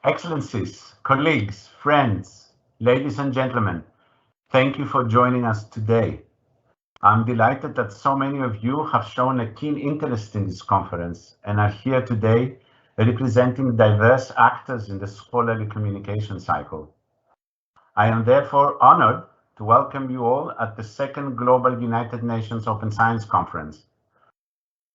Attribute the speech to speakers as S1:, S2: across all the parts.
S1: Excellencies, colleagues, friends, ladies and gentlemen, thank you for joining us today. I'm delighted that so many of you have shown a keen interest in this conference and are here today representing diverse actors in the scholarly communication cycle. I am therefore honored to welcome you all at the second Global United Nations Open Science Conference.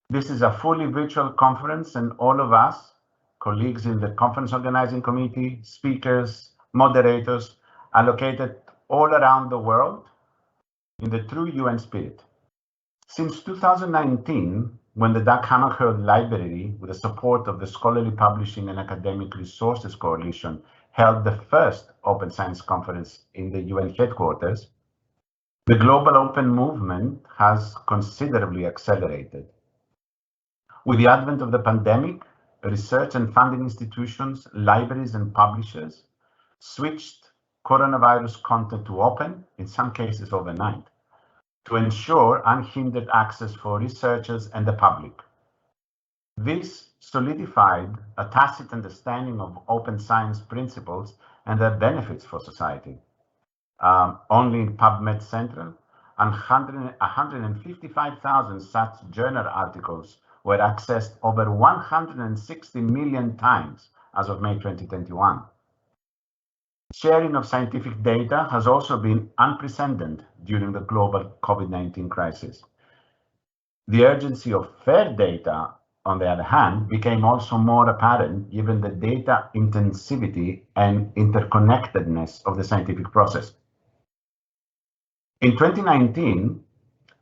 S1: This is a fully virtual conference and all of us, colleagues in the conference organizing committee, speakers, moderators, are located all around the world in the true UN spirit. Since 2019, when the Dag Hammarskjöld Library, with the support of the Scholarly Publishing and Academic Resources Coalition, held the first Open Science Conference in the UN headquarters, the global open movement has considerably accelerated. With the advent of the pandemic, research and funding institutions, libraries and publishers switched coronavirus content to open, in some cases overnight, to ensure unhindered access for researchers and the public. This solidified a tacit understanding of open science principles and their benefits for society. Only in PubMed Central, 155,000 such journal articles were accessed over 160 million times as of May 2021. Sharing of scientific data has also been unprecedented during the global COVID-19 crisis. The urgency of fair data, on the other hand, became also more apparent given the data intensivity and interconnectedness of the scientific process. In 2019,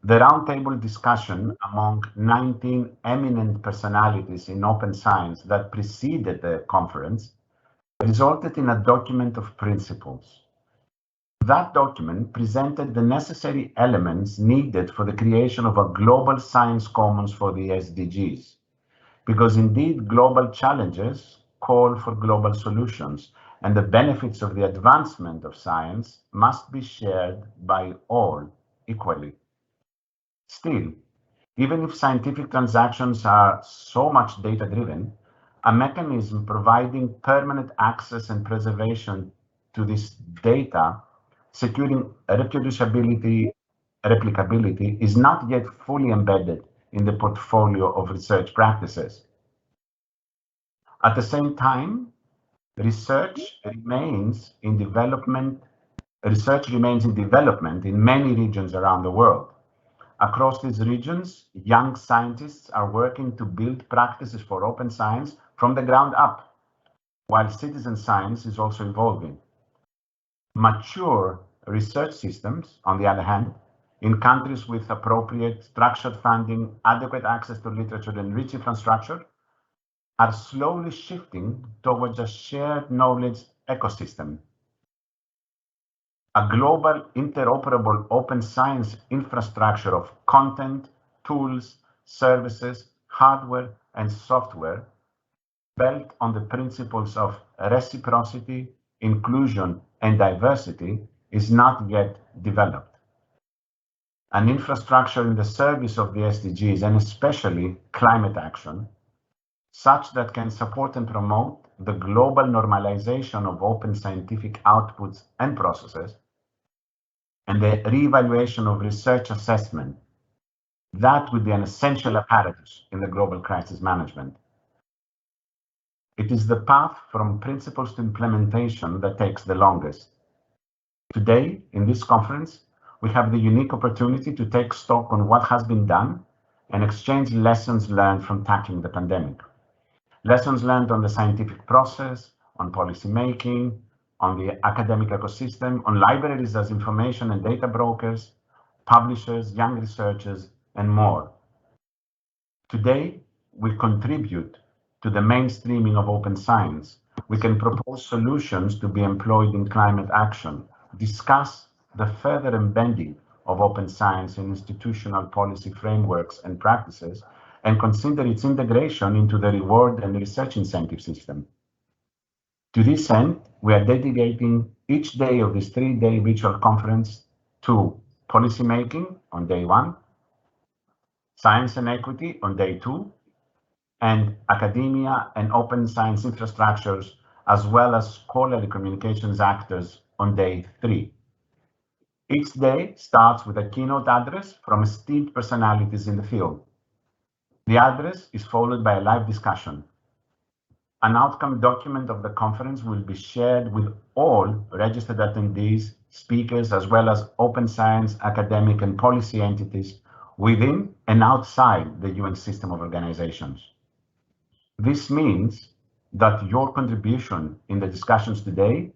S1: the roundtable discussion among 19 eminent personalities in open science that preceded the conference resulted in a document of principles. That document presented the necessary elements needed for the creation of a global science commons for the SDGs, because indeed global challenges call for global solutions, and the benefits of the advancement of science must be shared by all equally. Still, even if scientific transactions are so much data-driven, a mechanism providing permanent access and preservation to this data, securing reproducibility, replicability, is not yet fully embedded in the portfolio of research practices. At the same time, research remains in development in many regions around the world. Across these regions, young scientists are working to build practices for open science from the ground up, while citizen science is also evolving. Mature research systems, on the other hand, in countries with appropriate structured funding, adequate access to literature, and rich infrastructure, are slowly shifting towards a shared knowledge ecosystem. A global, interoperable open science infrastructure of content, tools, services, hardware, and software built on the principles of reciprocity, inclusion, and diversity is not yet developed. An infrastructure in the service of the SDGs, and especially climate action, such that can support and promote the global normalization of open scientific outputs and processes, and the reevaluation of research assessment, that would be an essential apparatus in the global crisis management. It is the path from principles to implementation that takes the longest. Today, in this conference, we have the unique opportunity to take stock on what has been done and exchange lessons learned from tackling the pandemic. Lessons learned on the scientific process, on policy making, on the academic ecosystem, on libraries as information and data brokers, publishers, young researchers, and more. Today, we contribute to the mainstreaming of open science. We can propose solutions to be employed in climate action, discuss the further embedding of open science in institutional policy frameworks and practices, and consider its integration into the reward and research incentive system. To this end, we are dedicating each day of this 3-day virtual conference to policymaking on day 1, science and equity on day 2, and academia and open science infrastructures as well as scholarly communications actors on day 3. Each day starts with a keynote address from esteemed personalities in the field. The address is followed by a live discussion. An outcome document of the conference will be shared with all registered attendees, speakers, as well as open science, academic, and policy entities within and outside the UN system of organizations. This means that your contribution in the discussions today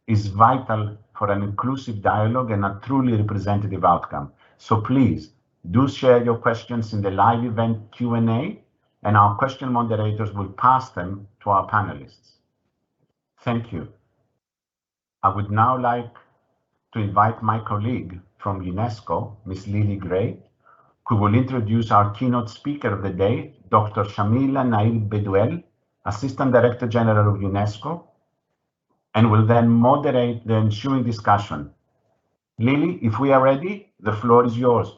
S1: is vital for an inclusive dialogue and a truly representative outcome. So please do share your questions in the live event Q&A, and our question moderators will pass them to our panelists. Thank you. I would now like to invite my colleague from UNESCO, Ms. Lily Gray, who will introduce our keynote speaker of the day, Dr. Shamila Nair-Bedouelle, Assistant Director General of UNESCO, and will then moderate the ensuing discussion. Lily, if we are ready, the floor is yours.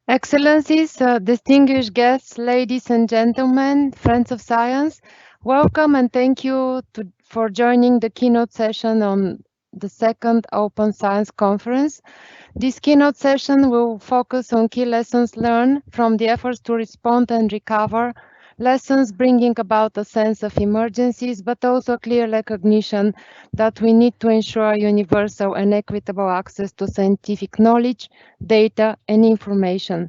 S2: Excellencies, distinguished guests, ladies and gentlemen, friends of science, welcome and thank you for joining the keynote session on the second Open Science Conference. This keynote session will focus on key lessons learned from the efforts to respond and recover, lessons bringing about a sense of emergencies, but also clear recognition that we need to ensure universal and equitable access to scientific knowledge, data, and information.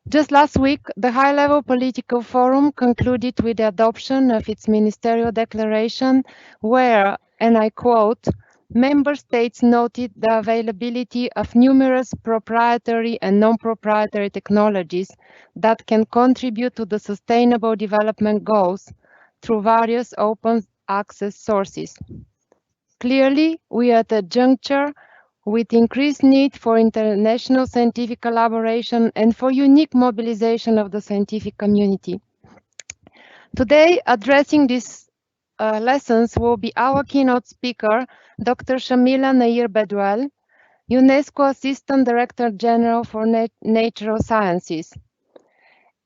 S2: Just last week, the High-Level Political Forum concluded with the adoption of its ministerial declaration where, and I quote, member states noted the availability of numerous proprietary and non-proprietary technologies that can contribute to the sustainable development goals through various open access sources. Clearly, we are at a juncture with increased need for international scientific collaboration and for unique mobilization of the scientific community. Today, addressing these lessons will be our keynote speaker, Dr. Shamila Nair-Bedouelle, UNESCO Assistant Director General for Natural Sciences.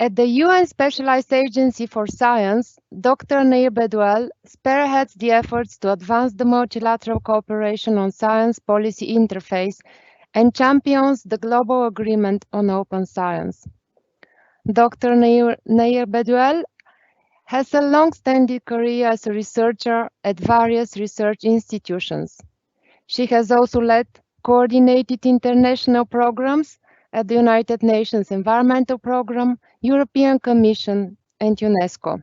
S2: At the UN Specialized Agency for Science, Dr. Nair-Bedouelle spearheads the efforts to advance the multilateral cooperation on science policy interface and champions the global agreement on open science. Dr. Nair-Bedouelle has a long-standing career as a researcher at various research institutions. She has also led coordinated international programs at the United Nations Environmental Programme, European Commission, and UNESCO.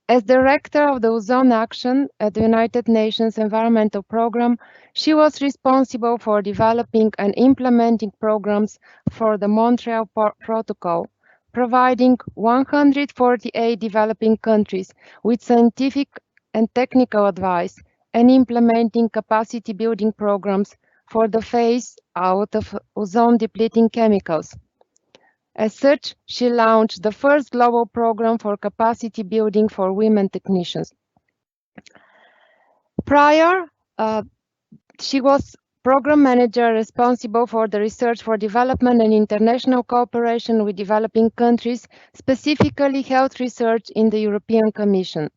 S2: As Director of the Ozone Action at the United Nations Environmental Programme, she was responsible for developing and implementing programs for the Montreal Protocol, providing 148 developing countries with scientific and technical advice and implementing capacity building programs for the phase out of ozone-depleting chemicals. As such, she launched the first global program for capacity building for women technicians. Prior, she was program manager responsible for the research for development and international cooperation with developing countries, specifically health research in the European Commission.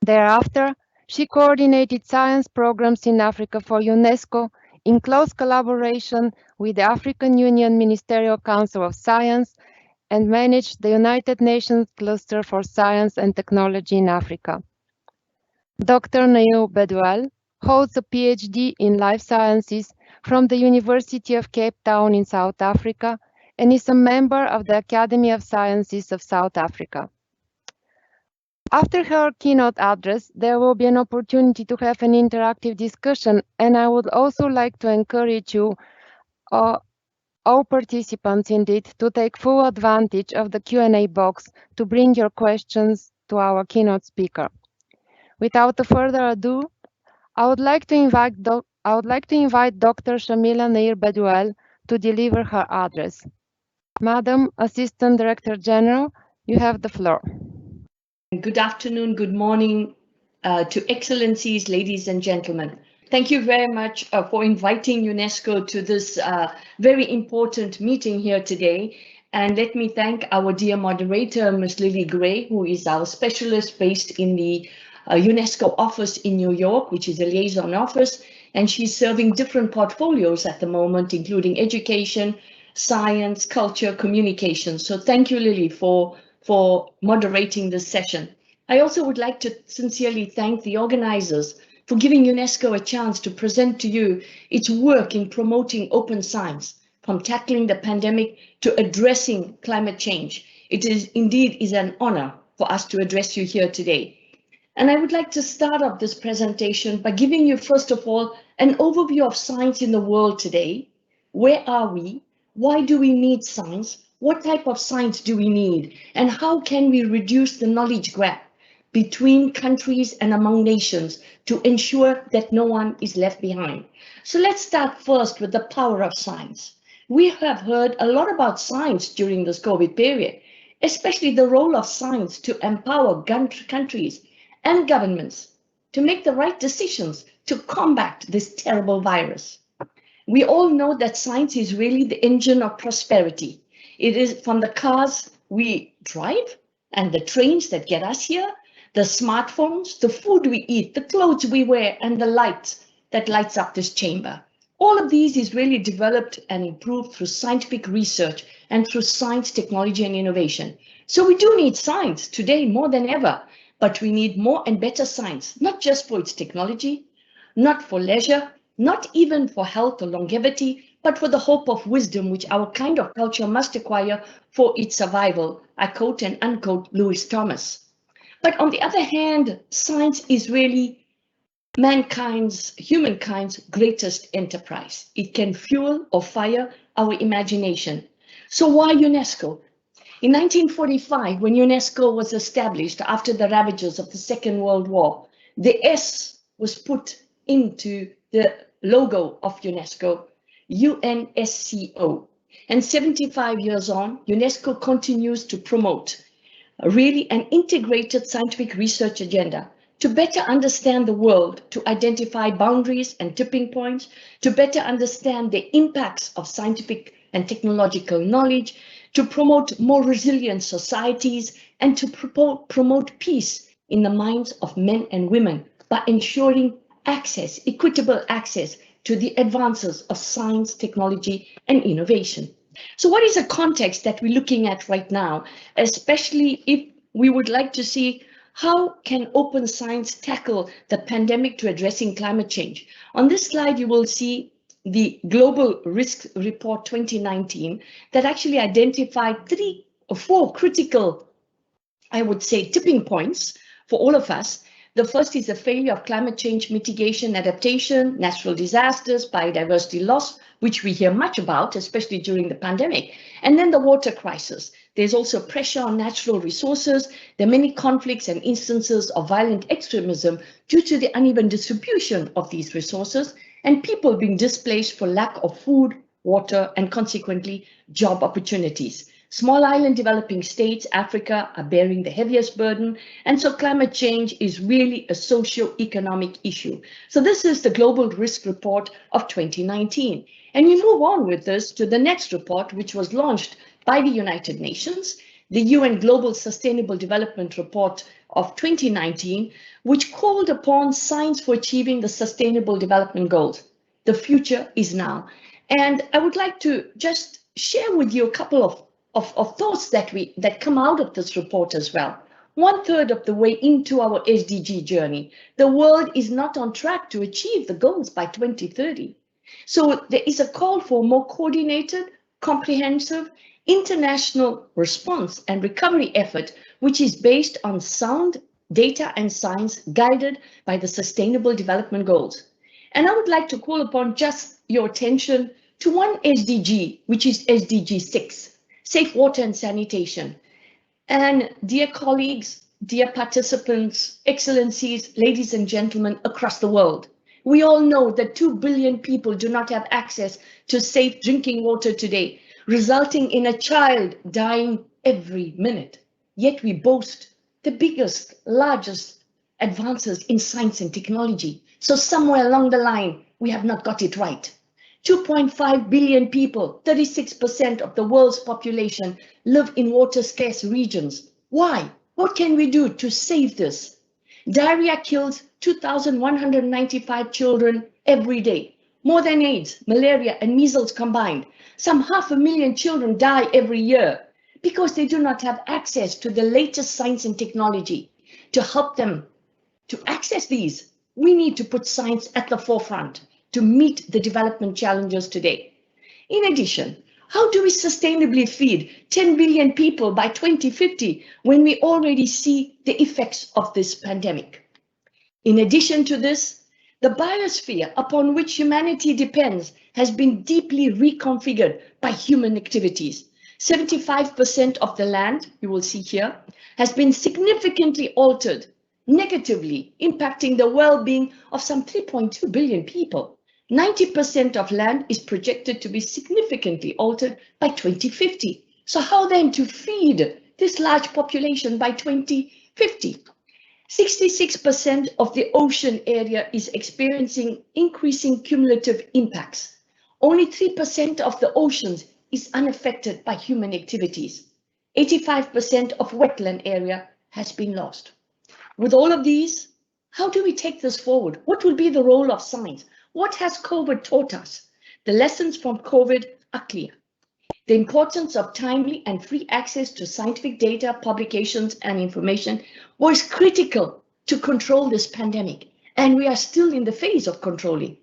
S2: Thereafter, she coordinated science programs in Africa for UNESCO in close collaboration with the African Union Ministerial Council of Science and managed the United Nations Cluster for Science and Technology in Africa. Dr. Nair-Bedouelle holds a PhD in Life Sciences from the University of Cape Town in South Africa and is a member of the Academy of Sciences of South Africa. After her keynote address, there will be an opportunity to have an interactive discussion, and I would also like to encourage you, all participants indeed, to take full advantage of the Q&A box to bring your questions to our keynote speaker. Without further ado, I would like to invite Dr. Shamila Nair-Bedouelle to deliver her address. Madam Assistant Director General, you have the floor.
S3: Good afternoon, good morning to Excellencies, ladies and gentlemen. Thank you very much for inviting UNESCO to this very important meeting here today. And let me thank our dear moderator, Ms. Lily Gray, who is our specialist based in the UNESCO office in New York, which is a liaison office, and she's serving different portfolios at the moment, including education, science, culture, communication. So thank you, Lily, for moderating this session. I also would like to sincerely thank the organizers for giving UNESCO a chance to present to you its work in promoting open science, from tackling the pandemic to addressing climate change. It is indeed an honor for us to address you here today. And I would like to start off this presentation by giving you, first of all, an overview of science in the world today. Where are we? Why do we need science? What type of science do we need? And how can we reduce the knowledge gap between countries and among nations to ensure that no one is left behind? So let's start first with the power of science. We have heard a lot about science during this COVID period, especially the role of science to empower countries and governments to make the right decisions to combat this terrible virus. We all know that science is really the engine of prosperity. It is from the cars we drive and the trains that get us here, the smartphones, the food we eat, the clothes we wear, and the lights that lights up this chamber. All of these is really developed and improved through scientific research and through science, technology, and innovation. So we do need science today more than ever, but we need more and better science, not just for its technology, not for leisure, not even for health or longevity, but for the hope of wisdom, which our kind of culture must acquire for its survival. I quote and unquote Lewis Thomas. But on the other hand, science is really humankind's greatest enterprise. It can fuel or fire our imagination. So why UNESCO? In 1945, when UNESCO was established after the ravages of the Second World War, the S was put into the logo of UNESCO, UNESCO. And 75 years on, UNESCO continues to promote really an integrated scientific research agenda to better understand the world, to identify boundaries and tipping points, to better understand the impacts of scientific and technological knowledge, to promote more resilient societies, and to promote peace in the minds of men and women by ensuring access, equitable access to the advances of science, technology, and innovation. So what is the context that we're looking at right now, especially if we would like to see how can open science tackle the pandemic to addressing climate change? On this slide, you will see the Global Risk Report 2019 that actually identified 3 or 4 critical, I would say, tipping points for all of us. The first is the failure of climate change mitigation, adaptation, natural disasters, biodiversity loss, which we hear much about, especially during the pandemic. And then the water crisis. There's also pressure on natural resources. There are many conflicts and instances of violent extremism due to the uneven distribution of these resources, and people being displaced for lack of food, water, and consequently job opportunities. Small island developing states, Africa, are bearing the heaviest burden, and so climate change is really a socio-economic issue. So this is the Global Risk Report of 2019. And we move on with this to the next report, which was launched by the United Nations, the UN Global Sustainable Development Report of 2019, which called upon science for achieving the Sustainable Development Goals. The future is now. And I would like to just share with you a couple of thoughts that come out of this report as well. 1/3 of the way into our SDG journey, the world is not on track to achieve the goals by 2030. So there is a call for more coordinated, comprehensive, international response and recovery effort, which is based on sound data and science guided by the Sustainable Development Goals. And I would like to call upon just your attention to one SDG, which is SDG 6, safe water and sanitation. And dear colleagues, dear participants, excellencies, ladies and gentlemen across the world, we all know that 2 billion people do not have access to safe drinking water today, resulting in a child dying every minute. Yet we boast the biggest, largest advances in science and technology. So somewhere along the line, we have not got it right. 2.5 billion people, 36% of the world's population, live in water-scarce regions. Why? What can we do to save this? Diarrhea kills 2,195 children every day, more than AIDS, malaria, and measles combined. Some 500,000 children die every year because they do not have access to the latest science and technology. To help them to access these, we need to put science at the forefront to meet the development challenges today. In addition, how do we sustainably feed 10 billion people by 2050 when we already see the effects of this pandemic? In addition to this, the biosphere upon which humanity depends has been deeply reconfigured by human activities. 75% of the land, you will see here, has been significantly altered, negatively impacting the well-being of some 3.2 billion people. 90% of land is projected to be significantly altered by 2050. So how then to feed this large population by 2050? 66% of the ocean area is experiencing increasing cumulative impacts. Only 3% of the oceans is unaffected by human activities. 85% of wetland area has been lost. With all of these, how do we take this forward? What will be the role of science? What has COVID taught us? The lessons from COVID are clear. The importance of timely and free access to scientific data, publications, and information was critical to control this pandemic, and we are still in the phase of controlling.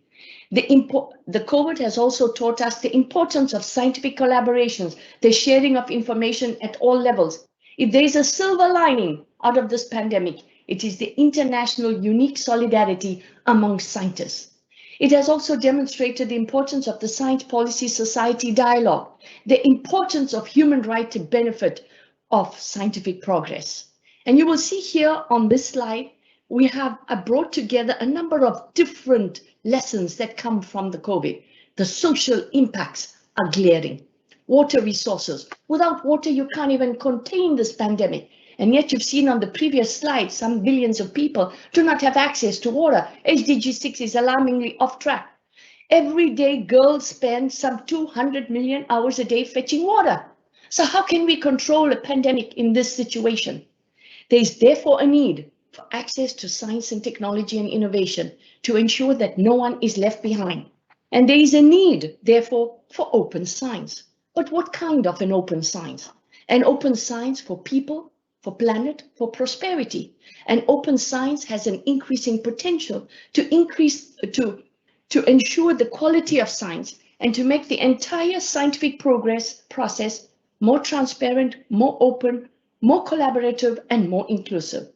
S3: The COVID has also taught us the importance of scientific collaborations, the sharing of information at all levels. If there is a silver lining out of this pandemic, it is the international unique solidarity among scientists. It has also demonstrated the importance of the science policy society dialogue, the importance of human right to benefit of scientific progress. And you will see here on this slide, we have brought together a number of different lessons that come from the COVID. The social impacts are glaring. Water resources. Without water, you can't even contain this pandemic. And yet you've seen on the previous slide, some billions of people do not have access to water. SDG 6 is alarmingly off track. Every day, girls spend some 200 million hours a day fetching water. So how can we control a pandemic in this situation? There is therefore a need for access to science and technology and innovation to ensure that no one is left behind. And there is a need, therefore, for open science. But what kind of an open science? An open science for people, for planet, for prosperity. And open science has an increasing potential to ensure the quality of science and to make the entire scientific process more transparent, more open, more collaborative, and more inclusive.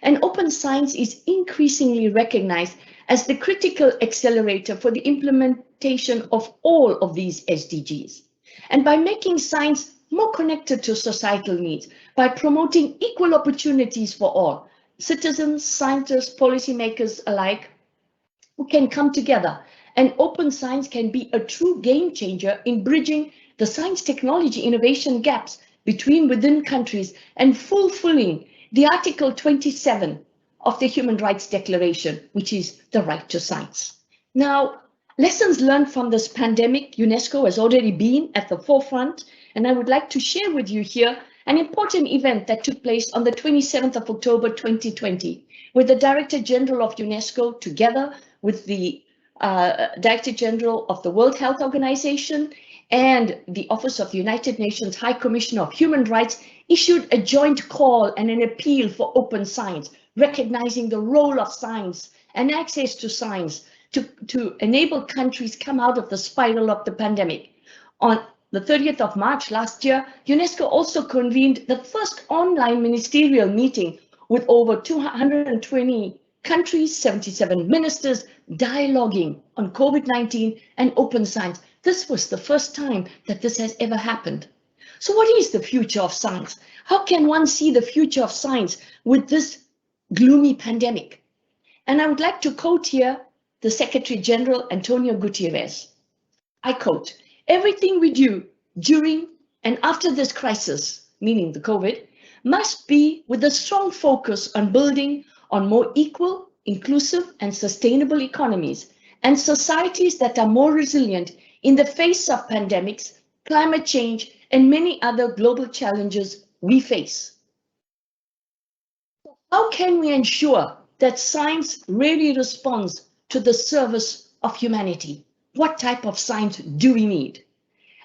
S3: And open science is increasingly recognized as the critical accelerator for the implementation of all of these SDGs. And by making science more connected to societal needs, by promoting equal opportunities for all, citizens, scientists, policymakers alike, who can come together, and open science can be a true game changer in bridging the science technology innovation gaps within countries and fulfilling the Article 27 of the Human Rights Declaration, which is the right to science. Now, lessons learned from this pandemic, UNESCO has already been at the forefront, and I would like to share with you here an important event that took place on the 27th of October 2020, with the Director General of UNESCO together with the Director General of the World Health Organization and the Office of the United Nations High Commissioner of Human Rights issued a joint call and an appeal for open science, recognizing the role of science and access to science to enable countries come out of the spiral of the pandemic. On the 30th of March last year, UNESCO also convened the first online ministerial meeting with over 220 countries, 77 ministers, dialoguing on COVID-19 and open science. This was the first time that this has ever happened. So what is the future of science? How can one see the future of science with this gloomy pandemic? And I would like to quote here the Secretary General, Antonio Guterres. I quote, "Everything we do during and after this crisis, meaning the COVID, must be with a strong focus on building on more equal, inclusive, and sustainable economies and societies that are more resilient in the face of pandemics, climate change, and many other global challenges we face." How can we ensure that science really responds to the service of humanity. What type of science do we need?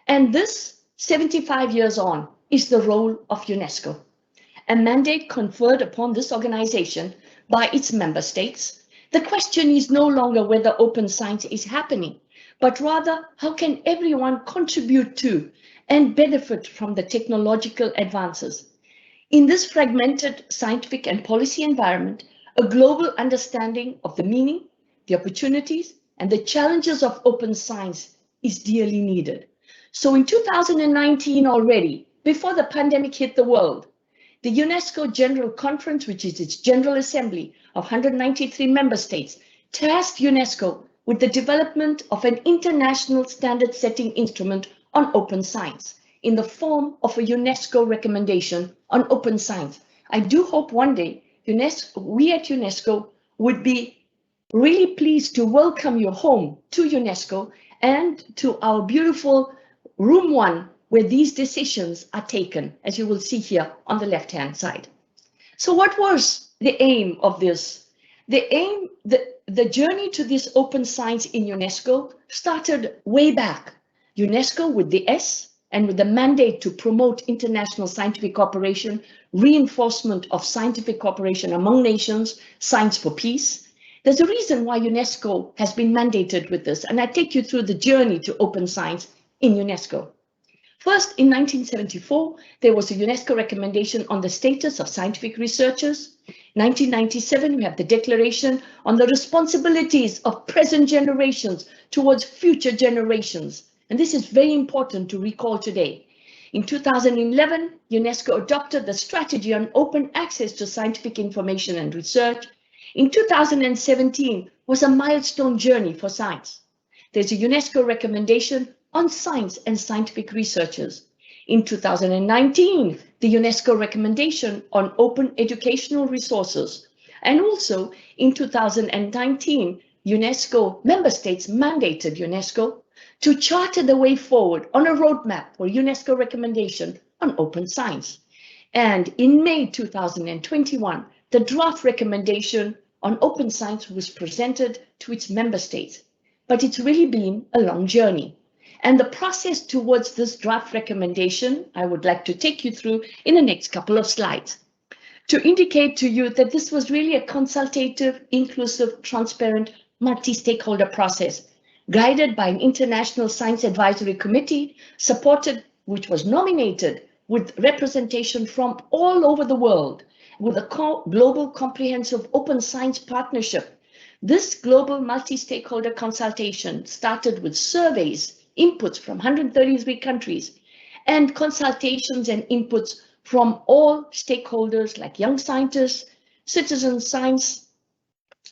S3: And this, 75 years on, is the role of UNESCO. A mandate conferred upon this organization by its member states. The question is no longer whether open science is happening, but rather how can everyone contribute to and benefit from the technological advances. In this fragmented scientific and policy environment, a global understanding of the meaning, the opportunities, and the challenges of open science is dearly needed. So in 2019 already, before the pandemic hit the world, the UNESCO General Conference, which is its General Assembly of 193 member states, tasked UNESCO with the development of an international standard-setting instrument on open science in the form of a UNESCO recommendation on open science. I do hope one day we at UNESCO would be really pleased to welcome you home to UNESCO and to our beautiful Room 1, where these decisions are taken, as you will see here on the left-hand side. So what was the aim of this? The journey to this open science in UNESCO started way back. UNESCO with the S and with the mandate to promote international scientific cooperation, reinforcement of scientific cooperation among nations, science for peace. There's a reason why UNESCO has been mandated with this, and I take you through the journey to open science in UNESCO. First, in 1974, there was a UNESCO recommendation on the status of scientific researchers. 1997, we have the Declaration on the responsibilities of present generations towards future generations. And this is very important to recall today. In 2011, UNESCO adopted the strategy on open access to scientific information and research. In 2017 was a milestone journey for science. There's a UNESCO recommendation on science and scientific researchers. In 2019, the UNESCO recommendation on open educational resources. And also in 2019, UNESCO member states mandated UNESCO to charter the way forward on a roadmap for UNESCO recommendation on open science. And in May 2021, the draft recommendation on open science was presented to its member states. But it's really been a long journey. And the process towards this draft recommendation, I would like to take you through in the next couple of slides to indicate to you that this was really a consultative, inclusive, transparent, multi-stakeholder process guided by an international science advisory committee which was nominated with representation from all over the world with a global comprehensive open science partnership. This global multi-stakeholder consultation started with surveys, inputs from 133 countries, and consultations and inputs from all stakeholders like young scientists, citizen science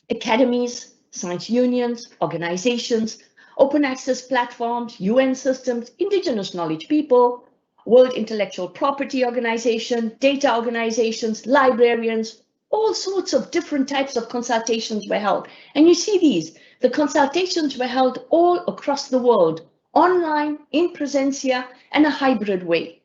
S3: academies, science unions, organizations, open access platforms, UN systems, indigenous knowledge people, World Intellectual Property Organization, data organizations, librarians, all sorts of different types of consultations were held. And you see these, the consultations were held all across the world, online, in presentia, and a hybrid way.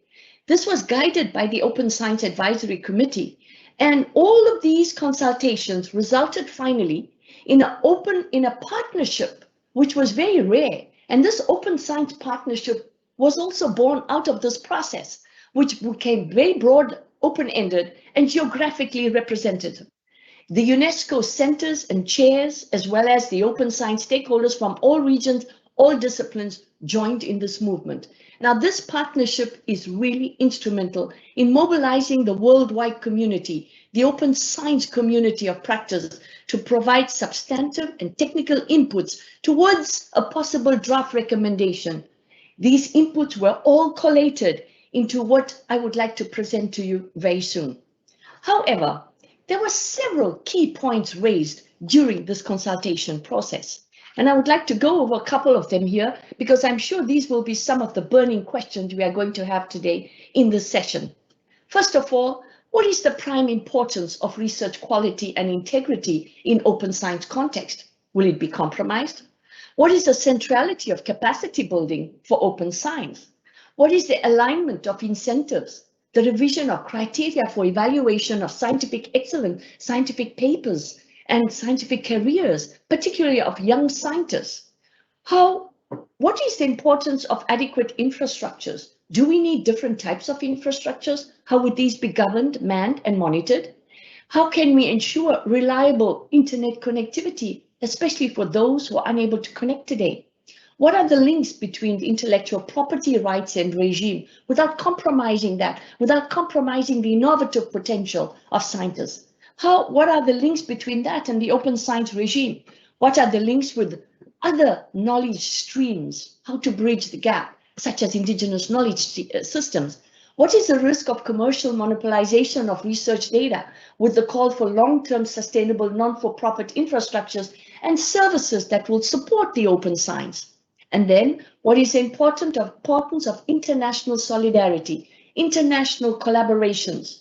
S3: This was guided by the Open Science Advisory Committee, and all of these consultations resulted finally in a partnership, which was very rare. And this open science partnership was also born out of this process, which became very broad, open-ended, and geographically representative. The UNESCO centers and chairs, as well as the open science stakeholders from all regions, all disciplines, joined in this movement. Now, this partnership is really instrumental in mobilizing the worldwide community, the open science community of practice, to provide substantive and technical inputs towards a possible draft recommendation. These inputs were all collated into what I would like to present to you very soon. However, there were several key points raised during this consultation process. And I would like to go over a couple of them here, because I'm sure these will be some of the burning questions we are going to have today in this session. First of all, what is the prime importance of research quality and integrity in open science context? Will it be compromised? What is the centrality of capacity building for open science? What is the alignment of incentives, the revision of criteria for evaluation of scientific excellence, scientific papers, and scientific careers, particularly of young scientists. What is the importance of adequate infrastructures? Do we need different types of infrastructures? How would these be governed, manned, and monitored? How can we ensure reliable internet connectivity, especially for those who are unable to connect today? What are the links between the intellectual property rights and regime without compromising that, without compromising the innovative potential of scientists? What are the links between that and the open science regime? What are the links with other knowledge streams? How to bridge the gap, such as indigenous knowledge systems? What is the risk of commercial monopolization of research data with the call for long-term sustainable non-for-profit infrastructures and services that will support the open science? And then what is the importance of international solidarity, international collaborations,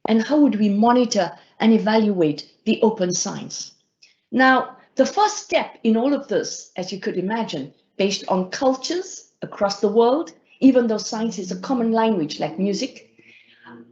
S3: and how would we monitor and evaluate the open science? Now, the first step in all of this, as you could imagine, based on cultures across the world, even though science is a common language like music,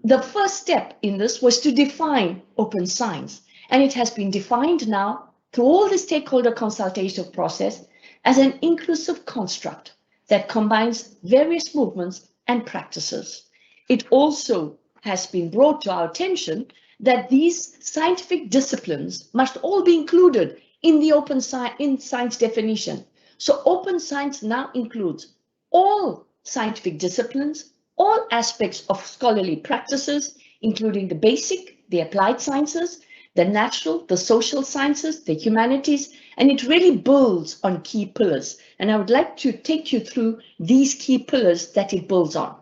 S3: the first step in this was to define open science. And it has been defined now through all the stakeholder consultation process as an inclusive construct that combines various movements and practices. It also has been brought to our attention that these scientific disciplines must all be included in the open science definition. So open science now includes all scientific disciplines, all aspects of scholarly practices, including the basic, the applied sciences, the natural, the social sciences, the humanities, and it really builds on key pillars. And I would like to take you through these key pillars that it builds on.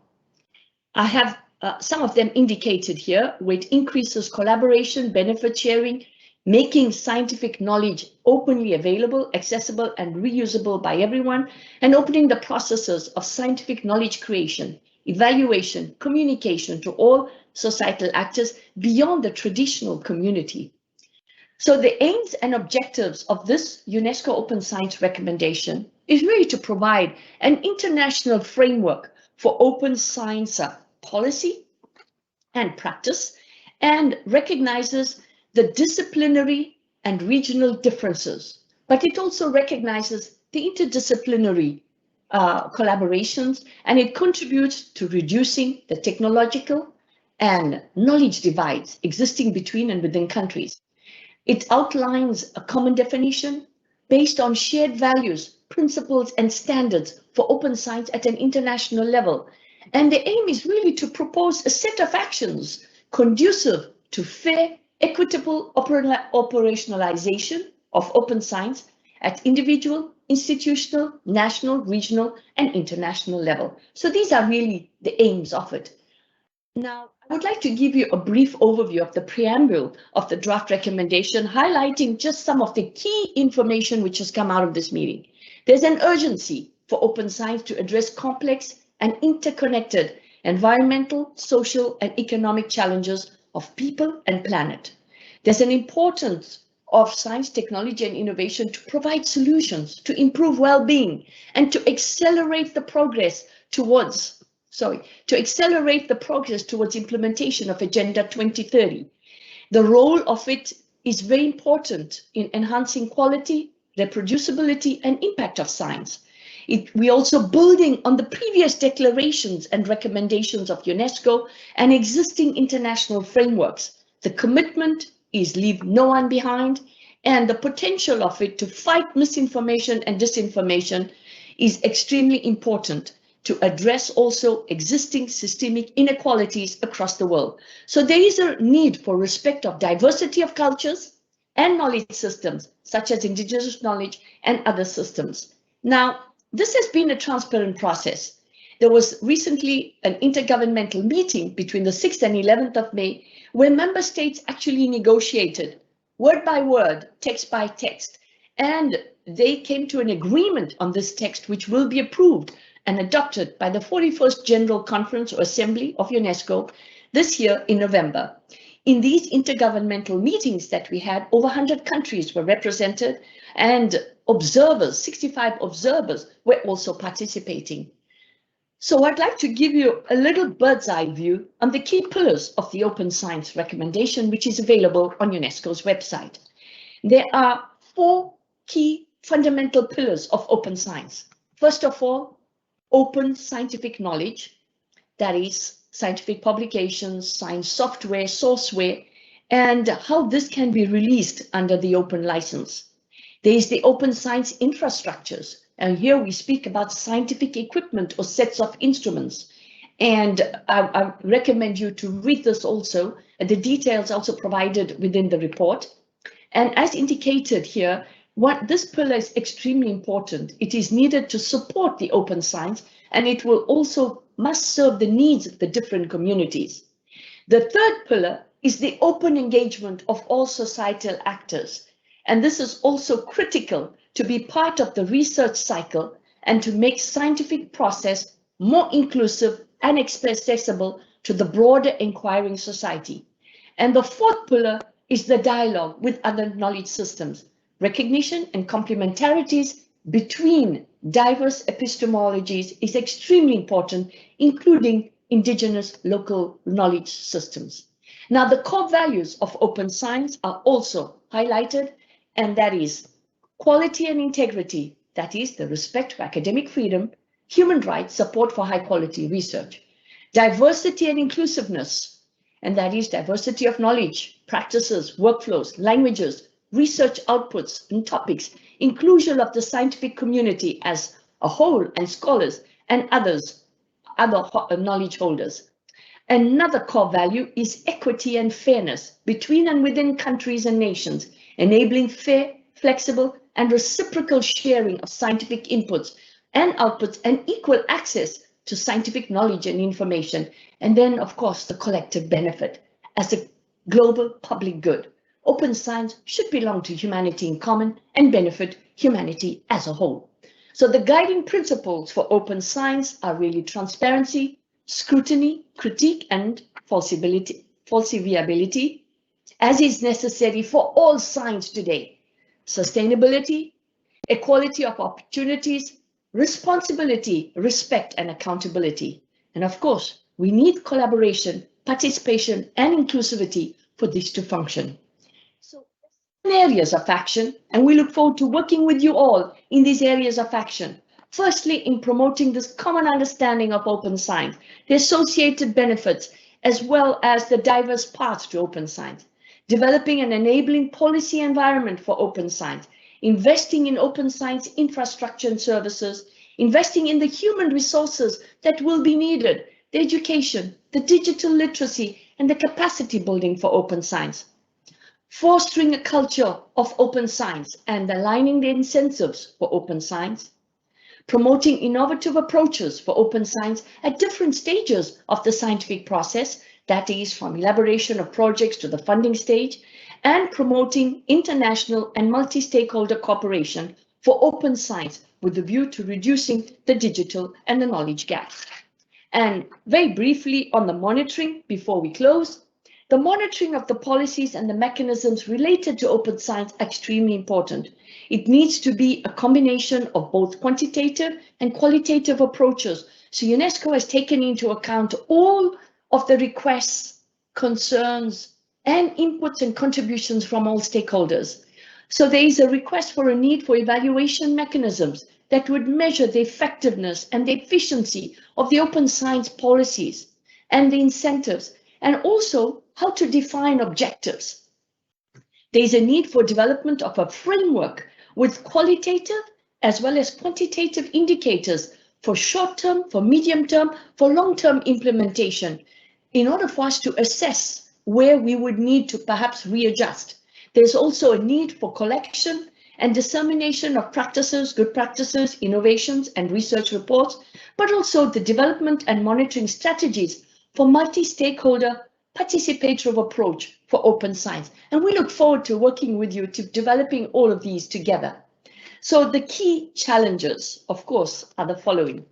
S3: I have some of them indicated here, where it increases collaboration, benefit sharing, making scientific knowledge openly available, accessible, and reusable by everyone, and opening the processes of scientific knowledge creation, evaluation, communication to all societal actors beyond the traditional community. So the aims and objectives of this UNESCO Open Science recommendation is really to provide an international framework for open science policy and practice, and recognizes the disciplinary and regional differences, but it also recognizes the interdisciplinary collaborations, and it contributes to reducing the technological and knowledge divides existing between and within countries. It outlines a common definition based on shared values, principles, and standards for open science at an international level. And the aim is really to propose a set of actions conducive to fair, equitable operationalization of open science at individual, institutional, national, regional, and international level. So these are really the aims of it. Now, I would like to give you a brief overview of the preamble of the draft recommendation, highlighting just some of the key information which has come out of this meeting. There's an urgency for open science to address complex and interconnected environmental, social, and economic challenges of people and planet. There's an importance of science, technology, and innovation to provide solutions to improve well-being and to accelerate the progress towards implementation of Agenda 2030. The role of it is very important in enhancing quality, reproducibility, and impact of science. We also building on the previous declarations and recommendations of UNESCO and existing international frameworks. The commitment is leave no one behind, and the potential of it to fight misinformation and disinformation is extremely important to address also existing systemic inequalities across the world. So there is a need for respect of diversity of cultures and knowledge systems, such as indigenous knowledge and other systems. Now, this has been a transparent process. There was recently an intergovernmental meeting between the 6th and 11th of May, where member states actually negotiated word by word, text by text, and they came to an agreement on this text, which will be approved and adopted by the 41st General Conference or Assembly of UNESCO this year in November. In these intergovernmental meetings that we had, over 100 countries were represented, and observers, 65 observers, were also participating. So I'd like to give you a little bird's eye view on the key pillars of the Open Science recommendation, which is available on UNESCO's website. There are 4 key fundamental pillars of open science. First of all, open scientific knowledge, that is scientific publications, science software, sourceware, and how this can be released under the open license. There is the open science infrastructures, and here we speak about scientific equipment or sets of instruments. And I recommend you to read this also, the details also provided within the report. And as indicated here, this pillar is extremely important. It is needed to support the open science, and it will also must serve the needs of the different communities. The third pillar is the open engagement of all societal actors. And this is also critical to be part of the research cycle and to make scientific process more inclusive and accessible to the broader inquiring society. And the fourth pillar is the dialogue with other knowledge systems, recognition and complementarities between diverse epistemologies is extremely important, including indigenous local knowledge systems. Now, the core values of open science are also highlighted, and that is quality and integrity, that is the respect for academic freedom, human rights, support for high quality research, diversity and inclusiveness, and that is diversity of knowledge, practices, workflows, languages, research outputs and topics, inclusion of the scientific community as a whole and scholars and other knowledge holders. Another core value is equity and fairness between and within countries and nations, enabling fair, flexible, and reciprocal sharing of scientific inputs and outputs and equal access to scientific knowledge and information. And then, of course, the collective benefit as a global public good. Open science should belong to humanity in common and benefit humanity as a whole. So the guiding principles for open science are really transparency, scrutiny, critique, and falsifiability, as is necessary for all science today. Sustainability, equality of opportunities, responsibility, respect, and accountability. And of course, we need collaboration, participation, and inclusivity for this to function. So, areas of action, and we look forward to working with you all in these areas of action. Firstly, in promoting this common understanding of open science, the associated benefits, as well as the diverse paths to open science, developing an enabling policy environment for open science, investing in open science infrastructure and services, investing in the human resources that will be needed, the education, the digital literacy, and the capacity building for open science. Fostering a culture of open science and aligning the incentives for open science. Promoting innovative approaches for open science at different stages of the scientific process, that is from elaboration of projects to the funding stage, and promoting international and multi-stakeholder cooperation for open science with a view to reducing the digital and the knowledge gaps. And very briefly on the monitoring before we close, the monitoring of the policies and the mechanisms related to open science are extremely important. It needs to be a combination of both quantitative and qualitative approaches. So UNESCO has taken into account all of the requests, concerns, and inputs and contributions from all stakeholders. So there is a request for a need for evaluation mechanisms that would measure the effectiveness and the efficiency of the open science policies and the incentives, and also how to define objectives. There is a need for development of a framework with qualitative as well as quantitative indicators for short-term, for medium-term, for long-term implementation in order for us to assess where we would need to perhaps readjust. There's also a need for collection and dissemination of practices, good practices, innovations, and research reports, but also the development and monitoring strategies for multi-stakeholder participative approach for open science. And we look forward to working with you to developing all of these together. So the key challenges, of course, are the following.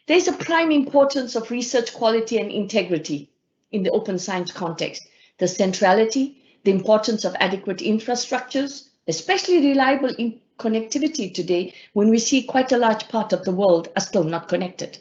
S3: There's a prime importance of research quality and integrity in the open science context. The centrality, the importance of adequate infrastructures, especially reliable connectivity today when we see quite a large part of the world are still not connected.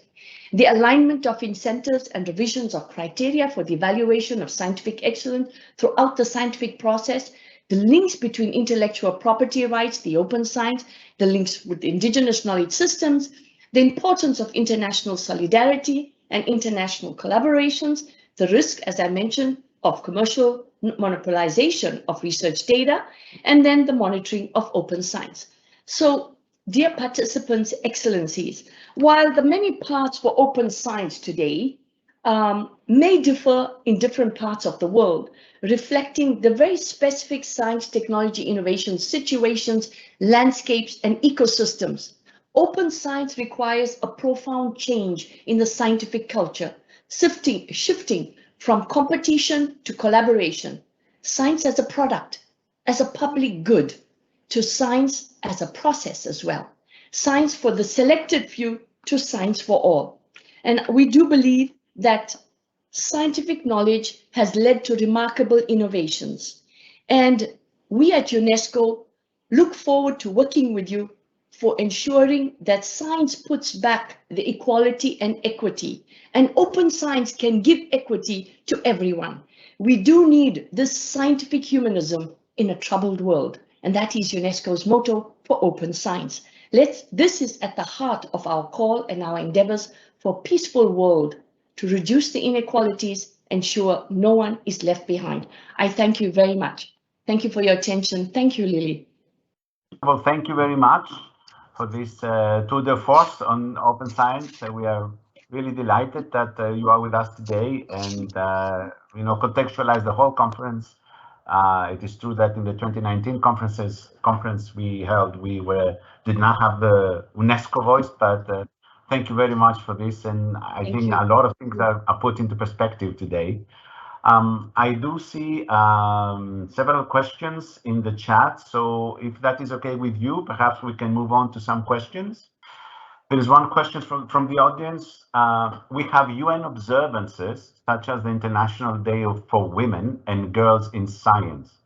S3: The alignment of incentives and revisions of criteria for the evaluation of scientific excellence throughout the scientific process, the links between intellectual property rights, the open science, the links with indigenous knowledge systems, the importance of international solidarity and international collaborations, the risk, as I mentioned, of commercial monopolization of research data, and then the monitoring of open science. So, dear participants, excellencies, while the many parts for open science today may differ in different parts of the world, reflecting the very specific science, technology, innovation situations, landscapes, and ecosystems, open science requires a profound change in the scientific culture, shifting from competition to collaboration, science as a product, as a public good, to science as a process as well, science for the selected few to science for all. And we do believe that scientific knowledge has led to remarkable innovations. And we at UNESCO look forward to working with you for ensuring that science puts back the equality and equity, and open science can give equity to everyone. We do need this scientific humanism in a troubled world, and that is UNESCO's motto for open science. This is at the heart of our call and our endeavors for a peaceful world, to reduce the inequalities, ensure no one is left behind. I thank you very much. Thank you for your attention. Thank you, Lily.
S1: Well, thank you very much for this tour de force on open science. We are really delighted that you are with us today and contextualize the whole conference. It is true that in the 2019 conference we held, we did not have the UNESCO voice, but thank you very much for this, and I think a lot of things are put into perspective today. I do see several questions in the chat, so if that is okay with you, perhaps we can move on to some questions. There is one question from the audience. We have UN observances, such as the International Day for Women and Girls in Science.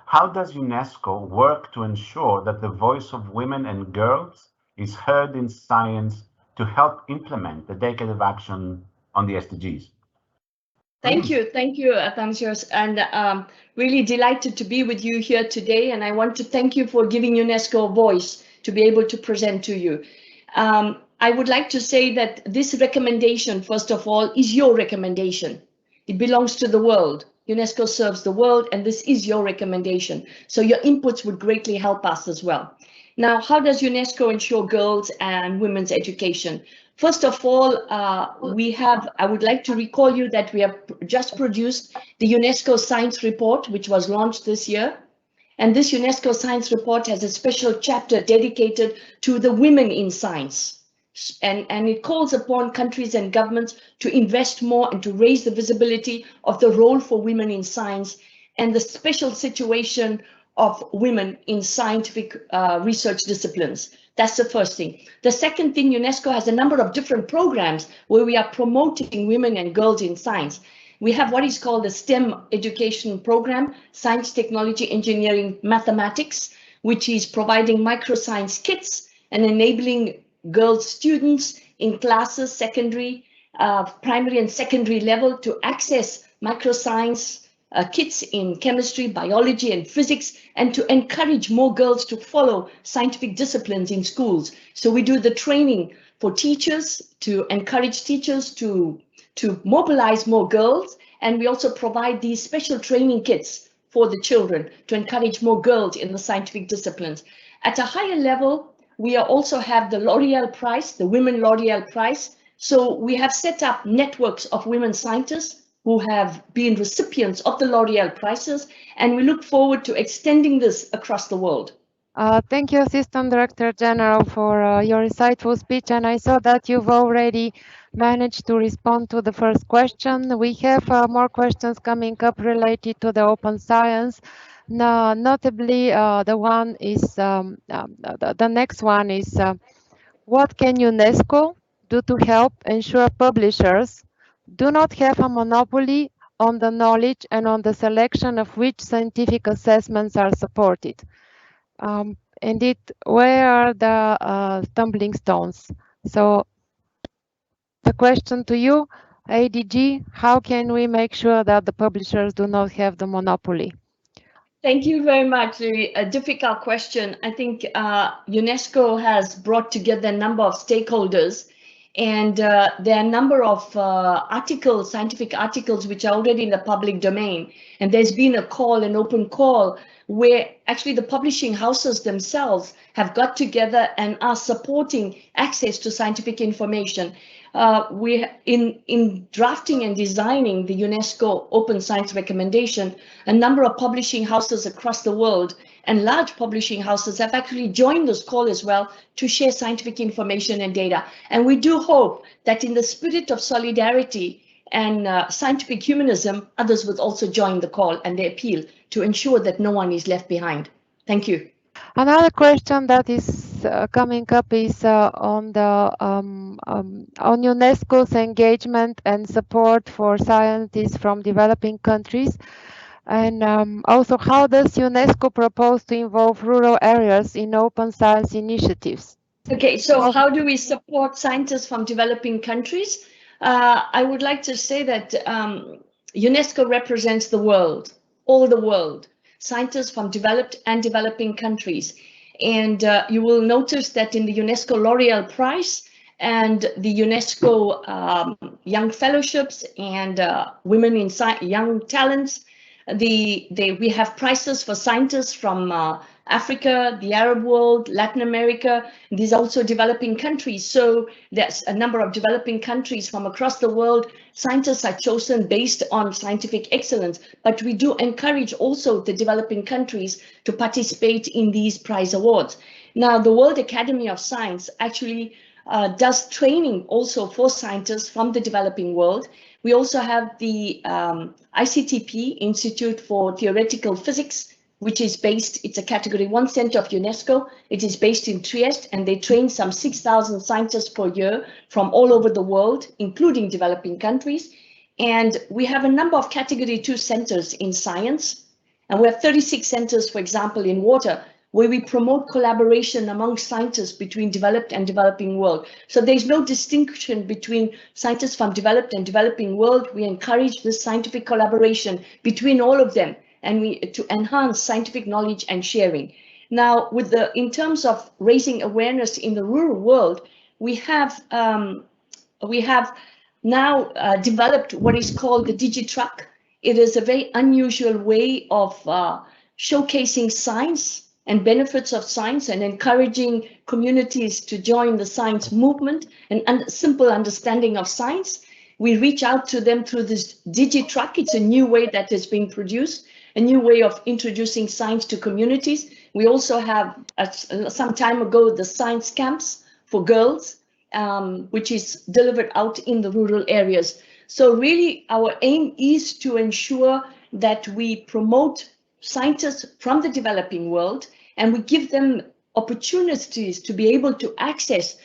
S1: How does UNESCO work to ensure that the voice of women and girls is heard in science to help implement the Decade of Action on the SDGs?
S3: Thank you, Athanasios, and really delighted to be with you here today. And I want to thank you for giving UNESCO a voice to be able to present to you. I would like to say that this recommendation, first of all, is your recommendation. It belongs to the world. UNESCO serves the world, and this is your recommendation. So your inputs would greatly help us as well. Now, how does UNESCO ensure girls and women's education? First of all, I would like to recall you that we have just produced the UNESCO Science Report, which was launched this year. And this UNESCO Science Report has a special chapter dedicated to the women in science. And it calls upon countries and governments to invest more and to raise the visibility of the role for women in science and the special situation of women in scientific research disciplines. That's the first thing. The second thing, UNESCO has a number of different programs where we are promoting women and girls in science. We have what is called the STEM education program, science, technology, engineering, mathematics, which is providing microscience kits and enabling girls students in classes, primary and secondary level to access microscience kits in chemistry, biology, and physics, and to encourage more girls to follow scientific disciplines in schools. So we do the training for teachers to encourage teachers to mobilize more girls, and we also provide these special training kits for the children to encourage more girls in the scientific disciplines. At a higher level, we also have the L'Oreal Prize, the Women L'Oreal Prize. So we have set up networks of women scientists who have been recipients of the L'Oreal Prizes, and we look forward to extending this across the world.
S2: Thank you, Assistant Director General, for your insightful speech, and I saw that you've already managed to respond to the first question. We have more questions coming up related to the open science. Now, notably, the next one is, what can UNESCO do to help ensure publishers do not have a monopoly on the knowledge and on the selection of which scientific assessments are supported? Indeed, where are the stumbling stones? So the question to you, ADG, how can we make sure that the publishers do not have the monopoly?
S3: Thank you very much. A difficult question. I think UNESCO has brought together a number of stakeholders, and there are a number of articles, scientific articles, which are already in the public domain. And there's been a call, an open call, where actually the publishing houses themselves have got together and are supporting access to scientific information. In drafting and designing the UNESCO Open Science Recommendation, a number of publishing houses across the world and large publishing houses have actually joined this call as well to share scientific information and data. And we do hope that in the spirit of solidarity and scientific humanism, others will also join the call and the appeal to ensure that no one is left behind. Thank you.
S2: Another question that is coming up is on UNESCO's engagement and support for scientists from developing countries, and also how does UNESCO propose to involve rural areas in open science initiatives?
S3: Okay, so how do we support scientists from developing countries? I would like to say that UNESCO represents the world, all the world. Scientists from developed and developing countries. And you will notice that in the UNESCO L'Oreal Prize and the UNESCO Young Fellowships and Women in Young Talents, we have prizes for scientists from Africa, the Arab world, Latin America. These are also developing countries. So there's a number of developing countries from across the world. Scientists are chosen based on scientific excellence, but we do encourage also the developing countries to participate in these prize awards. Now, the World Academy of Science actually does training also for scientists from the developing world. We also have the ICTP, Institute for Theoretical Physics, which is based, it's a Category 1 center of UNESCO. It is based in Trieste, and they train some 6,000 scientists per year from all over the world, including developing countries. And we have a number of Category 2 centers in science. And we have 36 centers, for example, in water, where we promote collaboration among scientists between developed and developing world. So there's no distinction between scientists from developed and developing world. We encourage this scientific collaboration between all of them, and to enhance scientific knowledge and sharing. Now, in terms of raising awareness in the rural world, we have now developed what is called the DigiTruck. It is a very unusual way of showcasing science and benefits of science and encouraging communities to join the science movement and simple understanding of science. We reach out to them through this DigiTruck. It's a new way that is being produced, a new way of introducing science to communities. We also have, some time ago, the science camps for girls, which is delivered out in the rural areas. So really, our aim is to ensure that we promote scientists from the developing world, and we give them opportunities to be able to access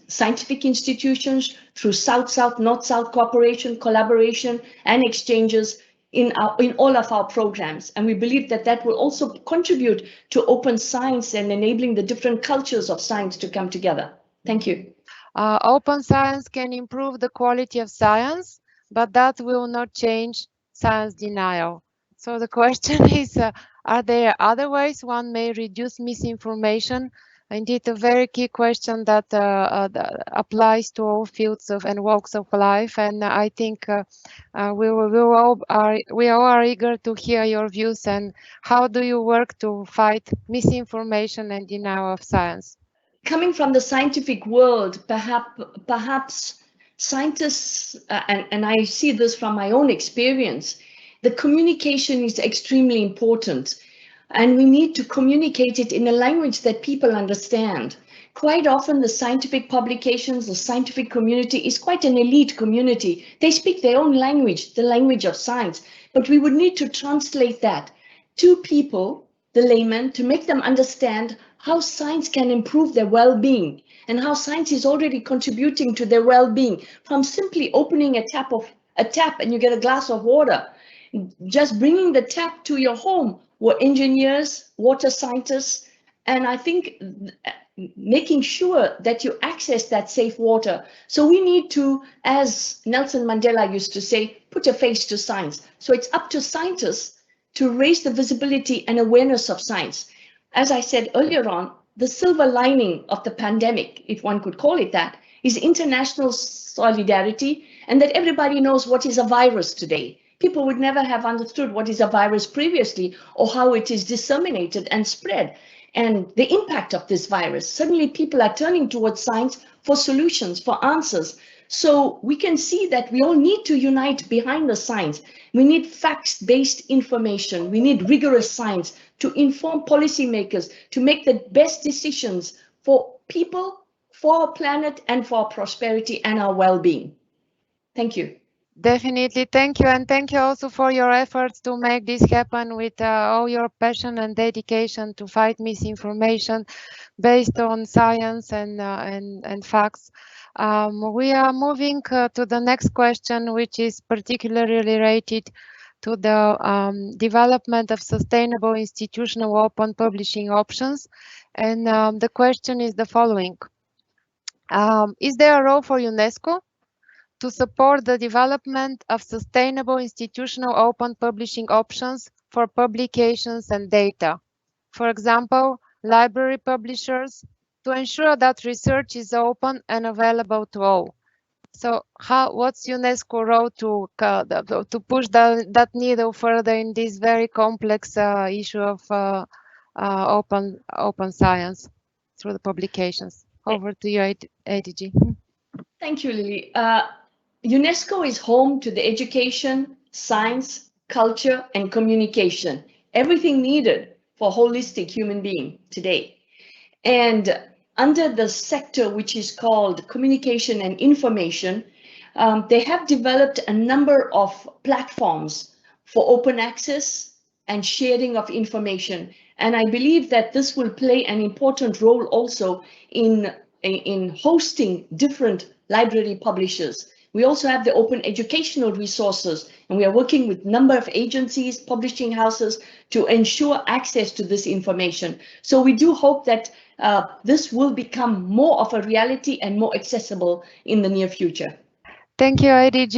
S3: scientific institutions through South-South, North-South cooperation, collaboration, and exchanges in all of our programs. And we believe that that will also contribute to open science and enabling the different cultures of science to come together. Thank you.
S2: Open science can improve the quality of science, but that will not change science denial. So the question is, are there other ways one may reduce misinformation? Indeed, a very key question that applies to all fields of and walks of life. And I think we all are eager to hear your views. And how do you work to fight misinformation and denial of science?
S3: Coming from the scientific world, perhaps scientists, and I see this from my own experience, the communication is extremely important. And we need to communicate it in a language that people understand. Quite often the scientific publications, the scientific community is quite an elite community. They speak their own language, the language of science, but we would need to translate that to people, the layman, to make them understand how science can improve their well-being and how science is already contributing to their well-being, from simply opening a tap and you get a glass of water. Just bringing the tap to your home were engineers, water scientists, and I think making sure that you access that safe water. So we need to, as Nelson Mandela used to say, put a face to science. So it's up to scientists to raise the visibility and awareness of science. As I said earlier on, the silver lining of the pandemic, if one could call it that, is international solidarity, and that everybody knows what is a virus today. People would never have understood what is a virus previously or how it is disseminated and spread, and the impact of this virus. Suddenly people are turning towards science for solutions, for answers. So we can see that we all need to unite behind the science. We need facts-based information. We need rigorous science to inform policymakers, to make the best decisions for people, for our planet, and for our prosperity and our well-being. Thank you.
S2: Definitely, thank you, and thank you also for your efforts to make this happen with all your passion and dedication to fight misinformation based on science and facts. We are moving to the next question, which is particularly related to the development of sustainable institutional open publishing options, and the question is the following: is there a role for UNESCO to support the development of sustainable institutional open publishing options for publications and data? For example, library publishers, to ensure that research is open and available to all. So what's UNESCO role to push that needle further in this very complex issue of open science through the publications? Over to you, ADG.
S3: Thank you, Lily. UNESCO is home to the education, science, culture, and communication, everything needed for a holistic human being today. And under the sector which is called communication and information, they have developed a number of platforms for open access and sharing of information. And I believe that this will play an important role also in hosting different library publishers. We also have the open educational resources, and we are working with a number of agencies, publishing houses, to ensure access to this information. So we do hope that this will become more of a reality and more accessible in the near future.
S2: Thank you, IDG.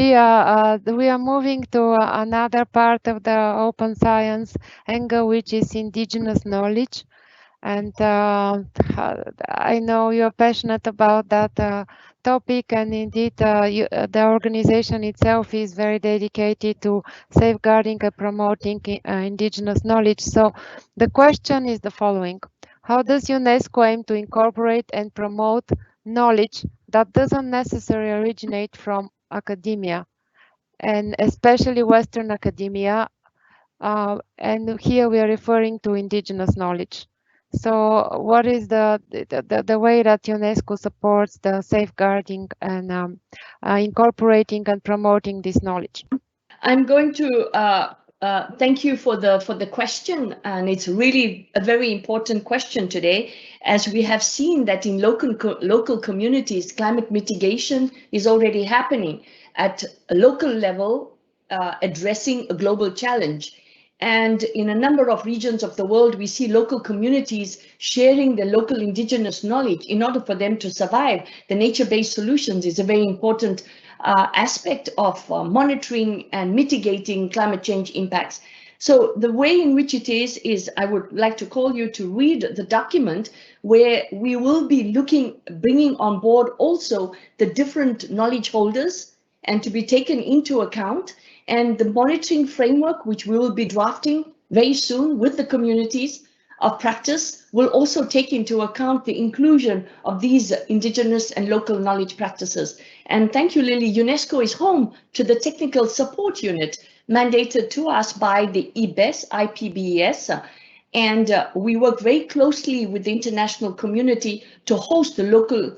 S2: We are moving to another part of the open science angle, which is indigenous knowledge. And I know you're passionate about that topic, and indeed the organization itself is very dedicated to safeguarding and promoting indigenous knowledge. So the question is the following: how does UNESCO aim to incorporate and promote knowledge that doesn't necessarily originate from academia, and especially Western academia? And here we are referring to indigenous knowledge. So what is the way that UNESCO supports the safeguarding and incorporating and promoting this knowledge?
S3: I'm going to thank you for the question, and it's really a very important question today, as we have seen that in local communities, climate mitigation is already happening at a local level, addressing a global challenge. And in a number of regions of the world, we see local communities sharing their local indigenous knowledge in order for them to survive. The nature-based solutions is a very important aspect of monitoring and mitigating climate change impacts. So the way in which it is I would like to call you to read the document, where we will be bringing on board also the different knowledge holders and to be taken into account. And the monitoring framework, which we will be drafting very soon with the communities of practice, will also take into account the inclusion of these indigenous and local knowledge practices. And thank you, Lily. UNESCO is home to the technical support unit mandated to us by the IPBES. And we work very closely with the international community to host the local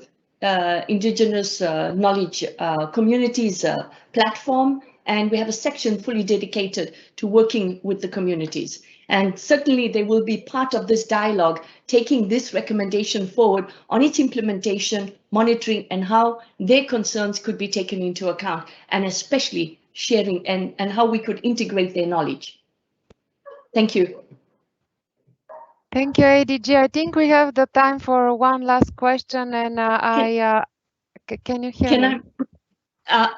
S3: indigenous knowledge communities platform. And we have a section fully dedicated to working with the communities. And certainly they will be part of this dialogue, taking this recommendation forward on its implementation, monitoring, and how their concerns could be taken into account, and especially sharing and how we could integrate their knowledge. Thank you.
S2: Thank you, ADG. I think we have the time for one last question, and can you hear me?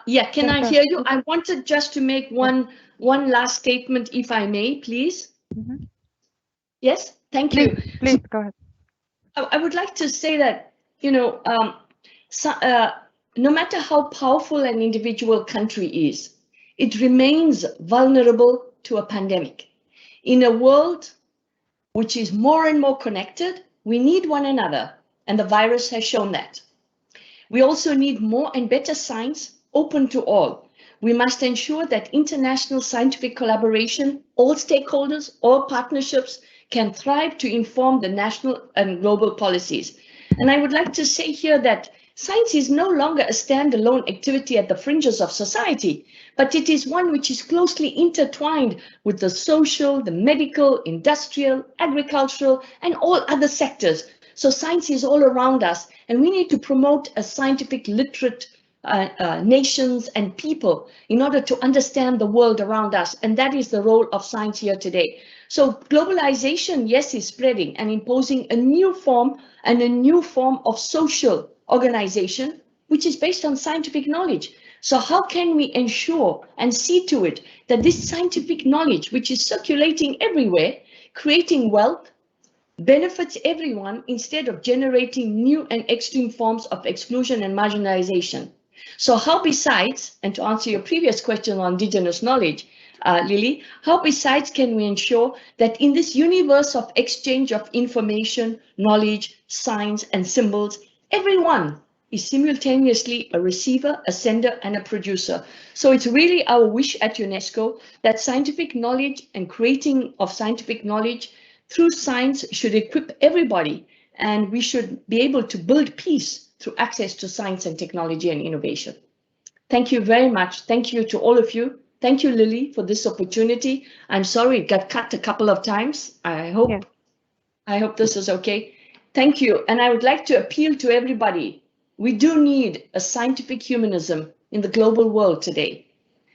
S3: Yeah, can I hear you? I wanted just to make one one last statement, if I may, please.
S2: Mm-hmm.
S3: Yes, thank you.
S2: Please go ahead.
S3: I would like to say that, no matter how powerful an individual country is, it remains vulnerable to a pandemic. In a world which is more and more connected, we need one another, and the virus has shown that. We also need more and better science open to all. We must ensure that international scientific collaboration, all stakeholders, all partnerships can thrive to inform the national and global policies. And I would like to say here that science is no longer a standalone activity at the fringes of society, but it is one which is closely intertwined with the social, the medical, industrial, agricultural, and all other sectors. So science is all around us, and we need to promote a scientific literate nations and people in order to understand the world around us. And that is the role of science here today. So globalization, yes, is spreading and imposing a new form of social organization, which is based on scientific knowledge. So how can we ensure and see to it that this scientific knowledge, which is circulating everywhere, creating wealth, benefits everyone instead of generating new and extreme forms of exclusion and marginalization? So how besides, and to answer your previous question on indigenous knowledge, Lily, how besides can we ensure that in this universe of exchange of information, knowledge, science, and symbols, everyone is simultaneously a receiver, a sender, and a producer? So it's really our wish at UNESCO that scientific knowledge and creating of scientific knowledge through science should equip everybody, and we should be able to build peace through access to science and technology and innovation. Thank you very much. Thank you to all of you. Thank you, Lily, for this opportunity. I'm sorry it got cut a couple of times. I hope this is okay. Thank you. And I would like to appeal to everybody. We do need a scientific humanism in the global world today.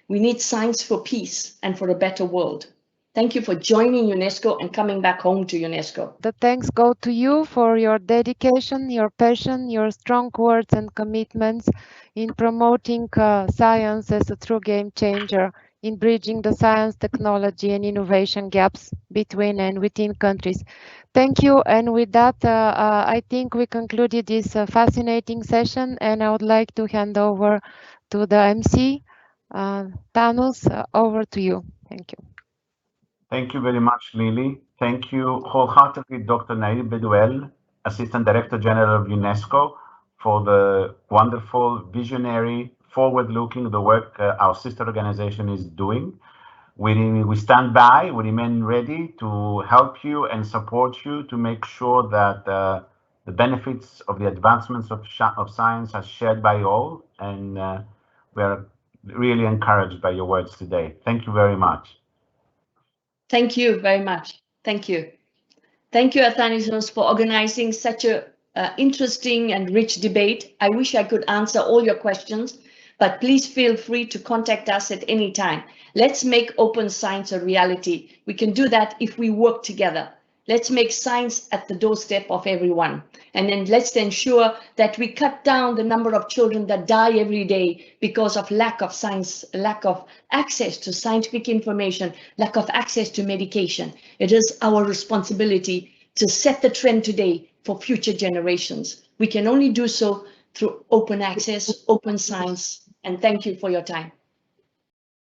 S3: We need science for peace and for a better world. Thank you for joining UNESCO and coming back home to UNESCO.
S2: The thanks go to you for your dedication, your passion, your strong words and commitments in promoting science as a true game changer, in bridging the science, technology and innovation gaps between and within countries. Thank you. And with that, I think we concluded this fascinating session, and I would like to hand over to the MC. Thanos, over to you. Thank you.
S1: Thank you very much, Lily. Thank you wholeheartedly, Dr. Nair-Bedouelle, Assistant Director General of UNESCO, for the wonderful, visionary, forward-looking, the work our sister organization is doing. We stand by, we remain ready to help you and support you to make sure that the benefits of the advancements of science are shared by all, and we are really encouraged by your words today. Thank you very much.
S3: Thank you very much. Thank you. Thank you, Athanasios, for organizing such a interesting and rich debate. I wish I could answer all your questions, but please feel free to contact us at any time. Let's make open science a reality. We can do that if we work together. Let's make science at the doorstep of everyone. And then let's ensure that we cut down the number of children that die every day because of lack of science, lack of access to scientific information, lack of access to medication. It is our responsibility to set the trend today for future generations. We can only do so through open access, open science, and thank you for your time.